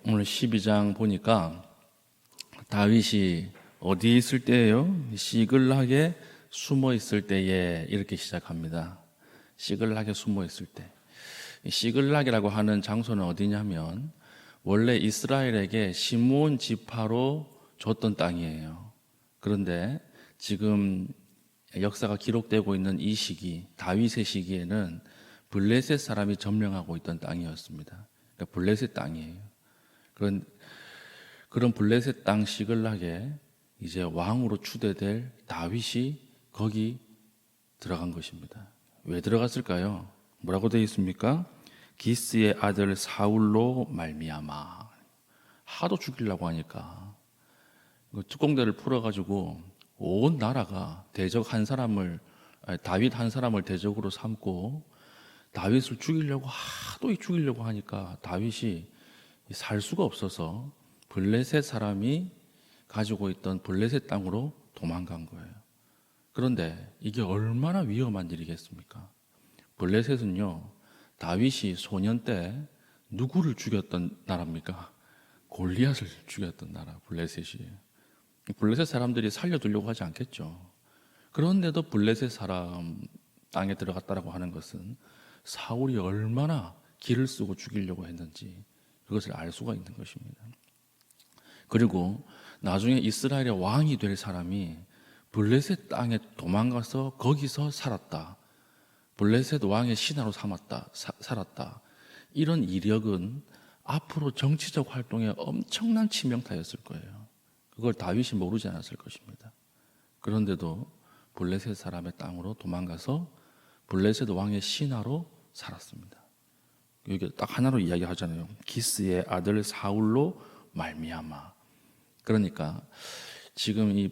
오늘 12장 보니까 다윗이 어디에 있을 때예요? 시글락에 숨어 있을 때에 이렇게 시작합니다. 시글락에 숨어 있을 때. 시글락이라고 하는 장소는 어디냐면 원래 이스라엘에게 시므온 지파로 줬던 땅이에요. 그런데 지금 역사가 기록되고 있는 이 시기, 다윗의 시기에는 블레셋 사람이 점령하고 있던 땅이었습니다. 그러니까 블레셋 땅이에요. 그런 블레셋 땅 시글락에 이제 왕으로 추대될 다윗이 거기 들어간 것입니다. 왜 들어갔을까요? 뭐라고 되어 있습니까? 기스의 아들 사울로 말미암아. 하도 죽이려고 하니까 특공대를 풀어가지고 온 나라가 대적 한 사람을, 다윗 한 사람을 대적으로 삼고 다윗을 죽이려고 하니까 다윗이 살 수가 없어서 블레셋 사람이 가지고 있던 블레셋 땅으로 도망간 거예요. 그런데 이게 얼마나 위험한 일이겠습니까? 블레셋은요, 다윗이 소년 때 누구를 죽였던 나라입니까? 골리앗을 죽였던 나라, 블레셋이. 블레셋 사람들이 살려두려고 하지 않겠죠. 그런데도 블레셋 사람 땅에 들어갔다라고 하는 것은 사울이 얼마나 기를 쓰고 죽이려고 했는지 그것을 알 수가 있는 것입니다. 그리고 나중에 이스라엘의 왕이 될 사람이 블레셋 땅에 도망가서 거기서 살았다. 블레셋 왕의 신하로 살았다. 이런 이력은 앞으로 정치적 활동에 엄청난 치명타였을 거예요. 그걸 다윗이 모르지 않았을 것입니다. 그런데도 블레셋 사람의 땅으로 도망가서 블레셋 왕의 신하로 살았습니다. 여기 딱 하나로 이야기하잖아요. 기스의 아들 사울로 말미암아. 그러니까 지금 이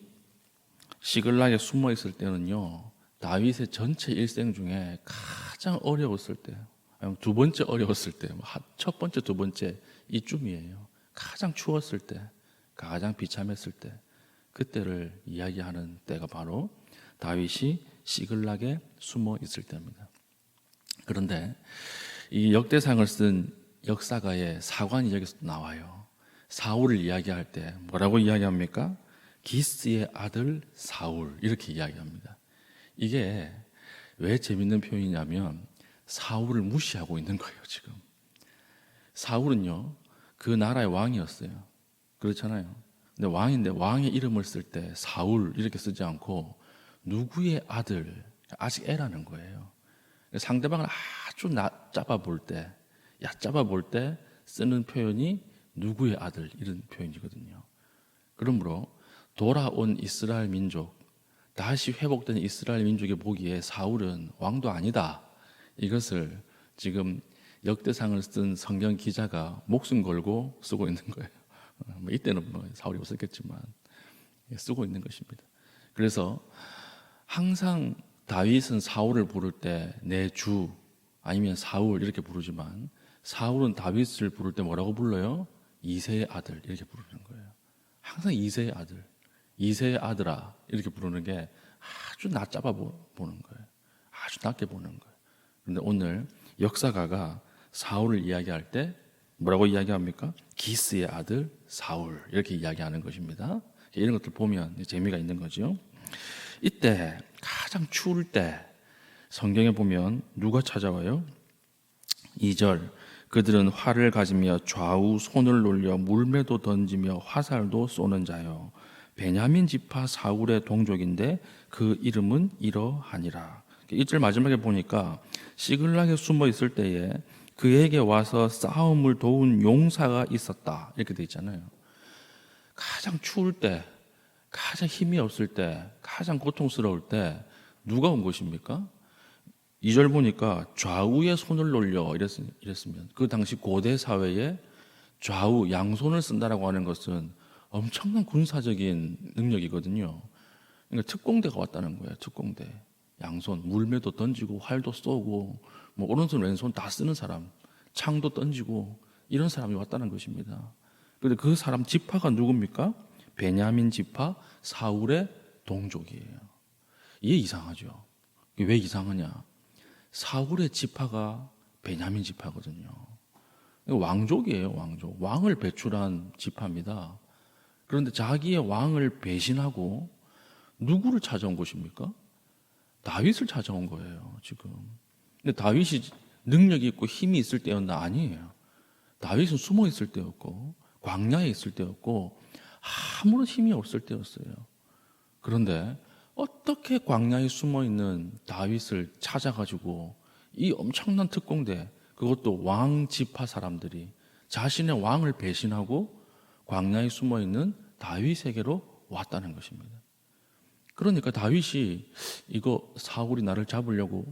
시글락에 숨어 있을 때는요, 다윗의 전체 일생 중에 가장 어려웠을 때, 아니면 두 번째 어려웠을 때, 첫 번째, 두 번째 이쯤이에요. 가장 추웠을 때, 가장 비참했을 때, 그때를 이야기하는 때가 바로 다윗이 시글락에 숨어 있을 때입니다. 그런데 이 역대상을 쓴 역사가의 사관이 여기서 나와요. 사울을 이야기할 때 뭐라고 이야기합니까? 기스의 아들 사울, 이렇게 이야기합니다. 이게 왜 재밌는 표현이냐면 사울을 무시하고 있는 거예요. 지금 사울은요, 그 나라의 왕이었어요. 그렇잖아요. 근데 왕인데 왕의 이름을 쓸 때 사울 이렇게 쓰지 않고 누구의 아들, 아직 애라는 거예요. 상대방을 아주 얕잡아 볼 때 쓰는 표현이 누구의 아들, 이런 표현이거든요. 그러므로 돌아온 이스라엘 민족, 다시 회복된 이스라엘 민족이 보기에 사울은 왕도 아니다, 이것을 지금 역대상을 쓴 성경 기자가 목숨 걸고 쓰고 있는 거예요. 이때는 사울이 없었겠지만 쓰고 있는 것입니다. 그래서 항상 다윗은 사울을 부를 때 내 주, 아니면 사울 이렇게 부르지만 사울은 다윗을 부를 때 뭐라고 불러요? 이새의 아들, 이렇게 부르는 거예요. 항상 이새의 아들, 이새의 아들아 이렇게 부르는 게 아주 낮잡아 보는 거예요. 아주 낮게 보는 거예요. 그런데 오늘 역사가가 사울을 이야기할 때 뭐라고 이야기합니까? 기스의 아들 사울, 이렇게 이야기하는 것입니다. 이런 것들 보면 재미가 있는 거죠. 이때 가장 추울 때 성경에 보면 누가 찾아와요? 2절, 그들은 활을 가지며 좌우 손을 놀려 물매도 던지며 화살도 쏘는 자요, 베냐민 지파 사울의 동족인데 그 이름은 이러하니라. 1절 마지막에 보니까 시글락에 숨어 있을 때에 그에게 와서 싸움을 도운 용사가 있었다, 이렇게 돼 있잖아요. 가장 추울 때, 가장 힘이 없을 때, 가장 고통스러울 때 누가 온 것입니까? 2절 보니까 좌우에 손을 놀려 이랬으면 그 당시 고대 사회에 좌우 양손을 쓴다라고 하는 것은 엄청난 군사적인 능력이거든요. 그러니까 특공대가 왔다는 거예요. 특공대, 양손, 물매도 던지고 활도 쏘고 오른손 왼손 다 쓰는 사람, 창도 던지고 이런 사람이 왔다는 것입니다. 그런데 그 사람 지파가 누굽니까? 베냐민 지파 사울의 동족이에요. 이게 이상하죠. 왜 이상하냐? 사울의 지파가 베냐민 지파거든요. 왕족이에요, 왕족. 왕을 배출한 지파입니다. 그런데 자기의 왕을 배신하고 누구를 찾아온 것입니까? 다윗을 찾아온 거예요, 지금. 근데 다윗이 능력이 있고 힘이 있을 때였나? 아니에요. 다윗은 숨어 있을 때였고, 광야에 있을 때였고, 아무런 힘이 없을 때였어요. 그런데 어떻게 광야에 숨어 있는 다윗을 찾아가지고 이 엄청난 특공대, 그것도 왕 지파 사람들이 자신의 왕을 배신하고 광야에 숨어 있는 다윗에게로 왔다는 것입니다. 그러니까 다윗이 이거 사울이 나를 잡으려고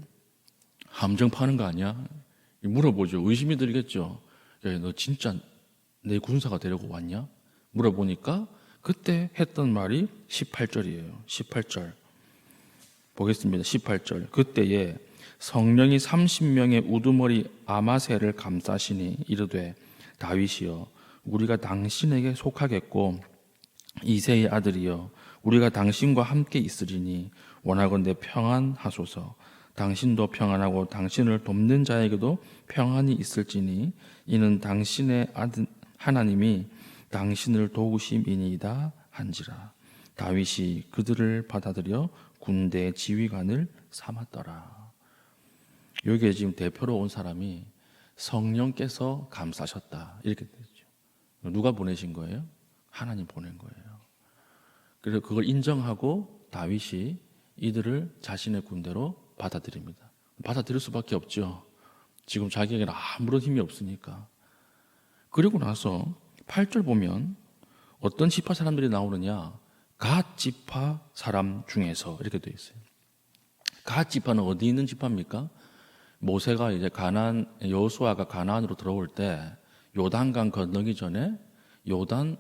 함정 파는 거 아니야? 물어보죠. 의심이 들겠죠. 야, 너 진짜 내 군사가 되려고 왔냐? 물어보니까 그때 했던 말이 18절이에요. 18절. 보겠습니다. 18절. 그때에 성령이 30명의 우두머리 아마새를 감싸시니 이르되 다윗이여 우리가 당신에게 속하겠고 이새의 아들이여 우리가 당신과 함께 있으리니 원하건대 평안하소서. 당신도 평안하고 당신을 돕는 자에게도 평안이 있을지니 이는 당신의 아들 하나님이 당신을 도우심이니이다 한지라. 다윗이 그들을 받아들여 군대 지휘관을 삼았더라. 여기에 지금 대표로 온 사람이 성령께서 감싸셨다 이렇게 되죠. 누가 보내신 거예요? 하나님 보낸 거예요. 그래서 그걸 인정하고 다윗이 이들을 자신의 군대로 받아들입니다. 받아들일 수밖에 없죠. 지금 자기에게는 아무런 힘이 없으니까. 그리고 나서 8절 보면 어떤 지파 사람들이 나오느냐? 갓 지파 사람 중에서 이렇게 되어 있어요. 갓 지파는 어디 있는 지파입니까? 모세가 이제 여호수아가 가나안으로 들어올 때 요단강 건너기 전에 요단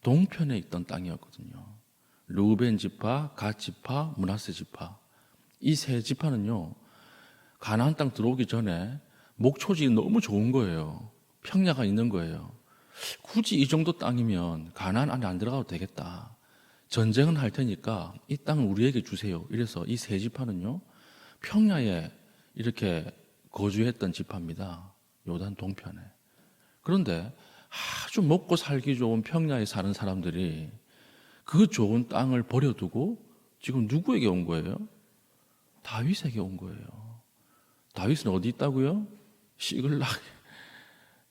동편에 있던 땅이었거든요. 르우벤 지파, 갓 지파, 므낫세 지파. 이 세 지파는요, 가나안 땅 들어오기 전에 목초지 너무 좋은 거예요. 평야가 있는 거예요. 굳이 이 정도 땅이면 가나안 안에 안 들어가도 되겠다. 전쟁은 할 테니까 이 땅을 우리에게 주세요. 이래서 이 세 지파는요, 평야에 이렇게 거주했던 지파입니다. 요단 동편에. 그런데 아주 먹고 살기 좋은 평야에 사는 사람들이 그 좋은 땅을 버려두고 지금 누구에게 온 거예요? 다윗에게 온 거예요. 다윗은 어디 있다고요? 시글락에.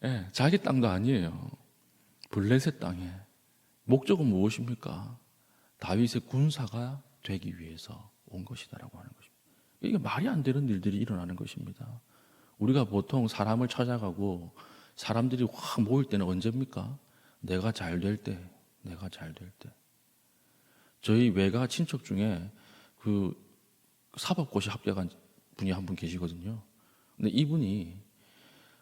예, 자기 땅도 아니에요. 블레셋 땅에. 목적은 무엇입니까? 다윗의 군사가 되기 위해서 온 것이다라고 하는 것입니다. 이게 말이 안 되는 일들이 일어나는 것입니다. 우리가 보통 사람을 찾아가고 사람들이 확 모일 때는 언제입니까? 내가 잘 될 때, 내가 잘 될 때. 저희 외가 친척 중에 그 사법고시 합격한 분이 한 분 계시거든요. 근데 이분이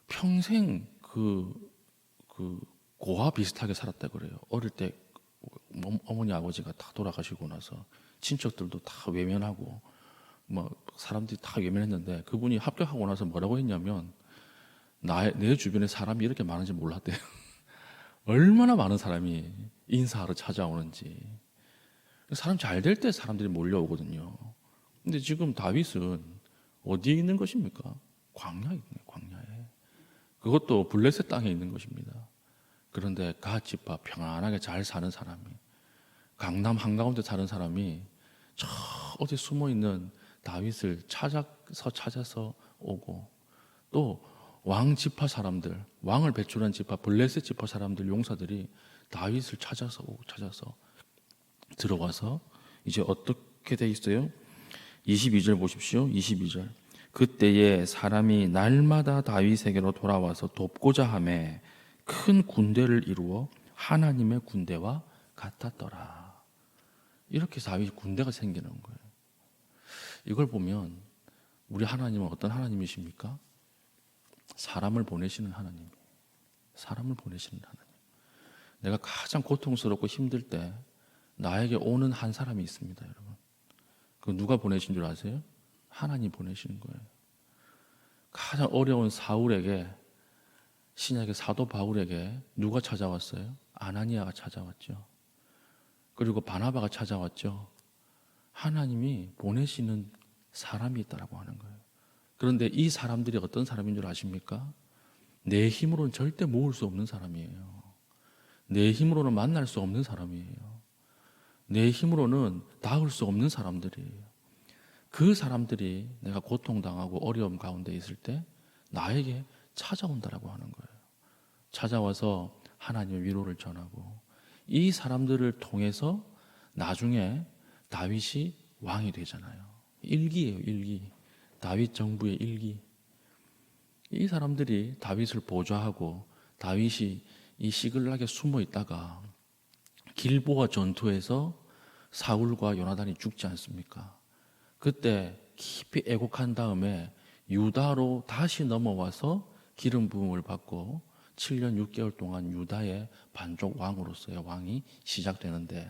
평생 그 고아 비슷하게 살았다 그래요. 어릴 때 어머니 아버지가 다 돌아가시고 나서 친척들도 다 외면하고 뭐 사람들이 다 외면했는데 그분이 합격하고 나서 뭐라고 했냐면 내 주변에 사람이 이렇게 많은지 몰랐대요. 얼마나 많은 사람이 인사하러 찾아오는지. 사람 잘 될 때 사람들이 몰려오거든요. 근데 지금 다윗은 어디에 있는 것입니까? 광야에 있네, 광야에. 그것도 블레셋 땅에 있는 것입니다. 그런데 갓 지파 평안하게 잘 사는 사람이, 강남 한가운데 사는 사람이 저 어디 숨어 있는 다윗을 찾아서 오고, 또 왕 지파 사람들, 왕을 배출한 지파, 블레셋 지파 사람들, 용사들이 다윗을 찾아서 들어와서 이제 어떻게 돼 있어요? 22절 보십시오. 22절. 그때에 사람이 날마다 다윗에게로 돌아와서 돕고자 하매 큰 군대를 이루어 하나님의 군대와 같았더라. 이렇게 다윗 군대가 생기는 거예요. 이걸 보면 우리 하나님은 어떤 하나님이십니까? 사람을 보내시는 하나님. 사람을 보내시는 하나님. 내가 가장 고통스럽고 힘들 때 나에게 오는 한 사람이 있습니다, 여러분. 그 누가 보내신 줄 아세요? 하나님 보내시는 거예요. 가장 어려운 사울에게, 신약의 사도 바울에게 누가 찾아왔어요? 아나니아가 찾아왔죠. 그리고 바나바가 찾아왔죠. 하나님이 보내시는 사람이 있다라고 하는 거예요. 그런데 이 사람들이 어떤 사람인 줄 아십니까? 내 힘으로는 절대 모을 수 없는 사람이에요. 내 힘으로는 만날 수 없는 사람이에요. 내 힘으로는 닿을 수 없는 사람들이에요. 그 사람들이 내가 고통당하고 어려움 가운데 있을 때 나에게 찾아온다라고 하는 거예요. 찾아와서 하나님의 위로를 전하고, 이 사람들을 통해서 나중에 다윗이 왕이 되잖아요. 일기예요, 일기. 다윗 정부의 일기. 이 사람들이 다윗을 보좌하고, 다윗이 이 시글락에 숨어 있다가 길보아 전투에서 사울과 요나단이 죽지 않습니까? 그때 깊이 애곡한 다음에 유다로 다시 넘어와서 기름 부음을 받고 7년 6개월 동안 유다의 반족 왕으로서의 왕이 시작되는데,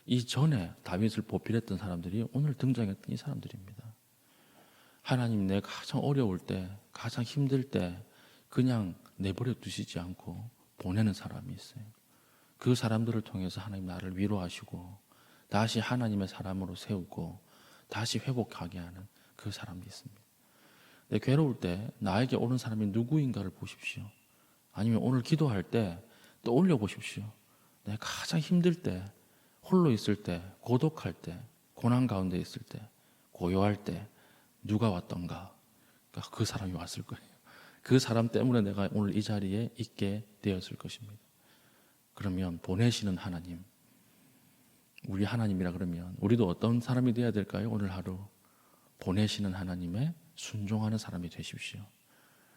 이 전에 다윗을 보필했던 사람들이 오늘 등장했던 이 사람들입니다. 하나님, 내가 가장 어려울 때, 가장 힘들 때 그냥 내버려 두시지 않고 보내는 사람이 있어요. 그 사람들을 통해서 하나님 나를 위로하시고 다시 하나님의 사람으로 세우고 다시 회복하게 하는 그 사람이 있습니다. 내 괴로울 때 나에게 오는 사람이 누구인가를 보십시오. 아니면 오늘 기도할 때 떠올려 보십시오. 내가 가장 힘들 때, 홀로 있을 때, 고독할 때, 고난 가운데 있을 때, 고요할 때 누가 왔던가? 그러니까 그 사람이 왔을 거예요. 그 사람 때문에 내가 오늘 이 자리에 있게 되었을 것입니다. 그러면 보내시는 하나님, 우리 하나님이라 그러면 우리도 어떤 사람이 되어야 될까요? 오늘 하루 보내시는 하나님의 순종하는 사람이 되십시오.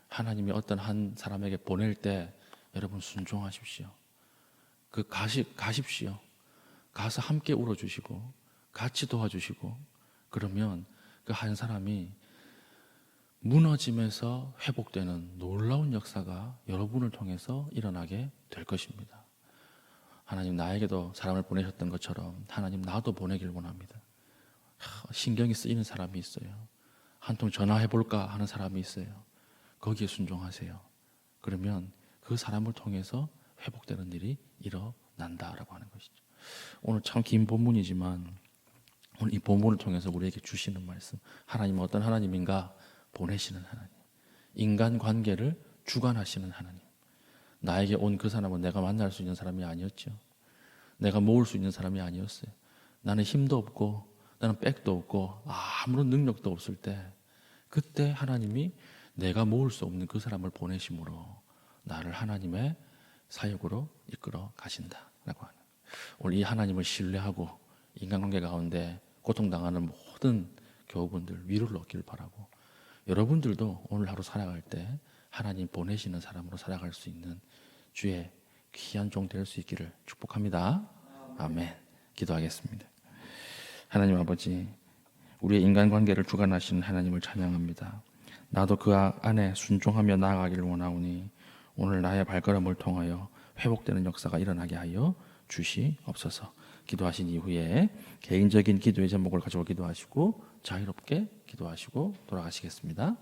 하나님이 어떤 한 사람에게 보낼 때 여러분 순종하십시오. 가십시오. 가서 함께 울어주시고 같이 도와주시고, 그러면 그 한 사람이 무너짐에서 회복되는 놀라운 역사가 여러분을 통해서 일어나게 될 것입니다. 하나님, 나에게도 사람을 보내셨던 것처럼 하나님 나도 보내길 원합니다. 신경이 쓰이는 사람이 있어요. 한 통 전화해볼까 하는 사람이 있어요. 거기에 순종하세요. 그러면 그 사람을 통해서 회복되는 일이 일어난다라고 하는 것이죠. 오늘 참 긴 본문이지만 오늘 이 본문을 통해서 우리에게 주시는 말씀, 하나님은 어떤 하나님인가? 보내시는 하나님, 인간관계를 주관하시는 하나님. 나에게 온 그 사람은 내가 만날 수 있는 사람이 아니었죠. 내가 모을 수 있는 사람이 아니었어요. 나는 힘도 없고 나는 백도 없고 아무런 능력도 없을 때, 그때 하나님이 내가 모을 수 없는 그 사람을 보내심으로 나를 하나님의 사역으로 이끌어 가신다라고 하는, 오늘 이 하나님을 신뢰하고 인간관계 가운데 고통당하는 모든 교우분들 위로를 얻기를 바라고, 여러분들도 오늘 하루 살아갈 때 하나님 보내시는 사람으로 살아갈 수 있는 주의 귀한 종 될 수 있기를 축복합니다. 아멘. 기도하겠습니다. 하나님 아버지, 우리의 인간관계를 주관하시는 하나님을 찬양합니다. 나도 그 안에 순종하며 나아가기를 원하오니 오늘 나의 발걸음을 통하여 회복되는 역사가 일어나게 하여 주시옵소서. 기도하신 이후에 개인적인 기도의 제목을 가지고 기도하시고 자유롭게 기도하시고 돌아가시겠습니다.